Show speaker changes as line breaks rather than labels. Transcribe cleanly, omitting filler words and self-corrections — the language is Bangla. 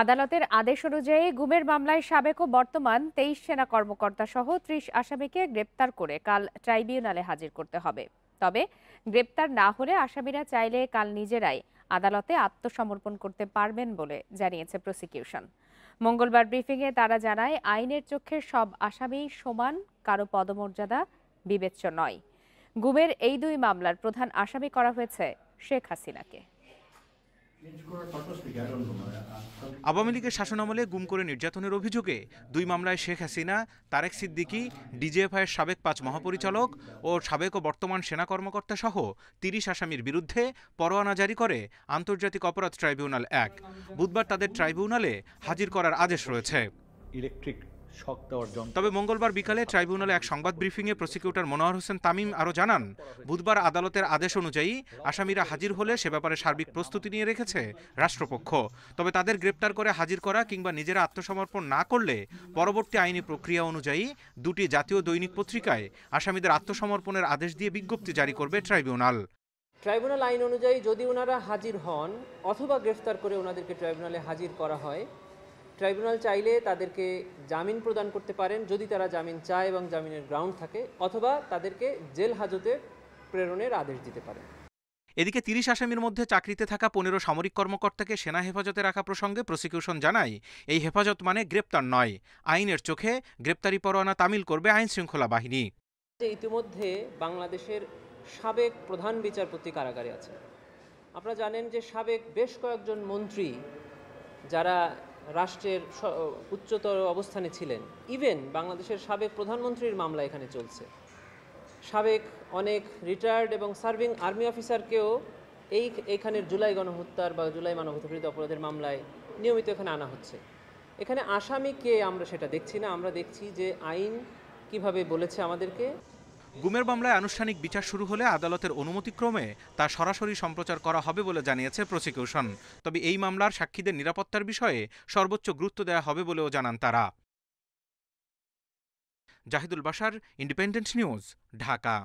আদালতের আদেশ অনুযায়ী গুমের মামলায় সাবেক ও বর্তমান 23 সেনা কর্মকর্তা সহ 30 আসামিকে গ্রেপ্তার করে কাল ট্রাইব্যুনালে হাজির করতে হবে। তবে গ্রেপ্তার না হলে আসামিরা চাইলে কাল নিজেরাই আদালতে আত্মসমর্পণ করতে পারবেন বলে জানিয়েছে প্রসিকিউশন। মঙ্গলবার ব্রিফিংয়ে তারা জানায়, আইনের চোখে সব আসামি সমান, কারো পদমর্যাদা বিবেচ্য নয়। গুমের এই দুই মামলার প্রধান আসামি করা হয়েছে শেখ হাসিনাকে।
আওয়ামী লীগের শাসনামলে গুম করে নির্যাতনের অভিযোগে দুই মামলায় শেখ হাসিনা, তারেক সিদ্দিকী, ডিজিএফআইয়ের সাবেক 5 মহাপরিচালক ও সাবেক ও বর্তমান সেনা কর্মকর্তা সহ 30 আসামির বিরুদ্ধে পরোয়ানা জারি করে আন্তর্জাতিক অপরাধ ট্রাইব্যুনাল 1। বুধবার তাদের ট্রাইব্যুনালে হাজির করার আদেশ রয়েছে। তবে মঙ্গলবার বিকালে ট্রাইব্যুনালে এক সংবাদ ব্রিফিংয়ে প্রসিকিউটর মনোয়ার হোসেন তামিম আরও জানান, বুধবার আদালতের আদেশ অনুযায়ী আসামিরা হাজির হলে সে ব্যাপারে সার্বিক প্রস্তুতি নিয়ে রেখেছে রাষ্ট্রপক্ষ। তবে তাদের গ্রেপ্তার করে হাজির করা কিংবা নিজেরা আত্মসমর্পণ না করলে পরবর্তী আইনি প্রক্রিয়া অনুযায়ী দুটি জাতীয় দৈনিক পত্রিকায় আসামিদের আত্মসমর্পণের আদেশ দিয়ে বিজ্ঞপ্তি জারি করবে ট্রাইব্যুনাল।
ট্রাইব্যুনাল আইন অনুযায়ী যদি ওনারা হাজির হন অথবা গ্রেফতার করে ওনাদেরকে ট্রাইব্যুনালে হাজির করা হয়, ট্রাইব্যুনাল চাইলে তাদেরকে জামিন প্রদান করতে পারেন যদি তারা জামিন চায় এবং জামিনের গ্রাউন্ড থাকে, অথবা তাদেরকে জেল হাজতে প্রেরণের আদেশ দিতে পারেন।
এদিকে 30 আসামির মধ্যে চাকরিতে থাকা 15 সামরিক কর্মকর্তাকে সেনা হেফাজতে রাখা প্রসঙ্গে প্রসিকিউশন জানায়, এই হেফাজত মানে গ্রেপ্তার নয়। আইনের চোখে গ্রেপ্তারি পরোয়ানা তামিল করবে আইন শৃঙ্খলা বাহিনী।
ইতিমধ্যে বাংলাদেশের সাবেক প্রধান বিচারপতি কারাগারে আছে। আপনারা জানেন যে সাবেক বেশ কয়েকজন মন্ত্রী যারা রাষ্ট্রের উচ্চতর অবস্থানে ছিলেন, ইভেন বাংলাদেশের সাবেক প্রধানমন্ত্রীর মামলা এখানে চলছে। সাবেক অনেক রিটায়ার্ড এবং সার্ভিং আর্মি অফিসারকেও এইখানের জুলাই গণহত্যার বা জুলাই মানবতা বিরোধী অপরাধের মামলায় নিয়মিত এখানে আনা হচ্ছে। এখানে আসামি কে আমরা সেটা দেখছি না, আমরা দেখছি যে আইন কিভাবে বলেছে আমাদেরকে।
গুমের মামলায় আনুষ্ঠানিক বিচার শুরু হলে আদালতের অনুমতিক্রমে তা সরাসরি সম্প্রচার করা হবে বলে জানিয়েছে প্রসিকিউশন। তবে এই মামলার সাক্ষীদের নিরাপত্তার বিষয়ে সর্বোচ্চ গুরুত্ব দেওয়া হবে বলেও জানান তারা। Zahidul Bashar, independent news, Dhaka.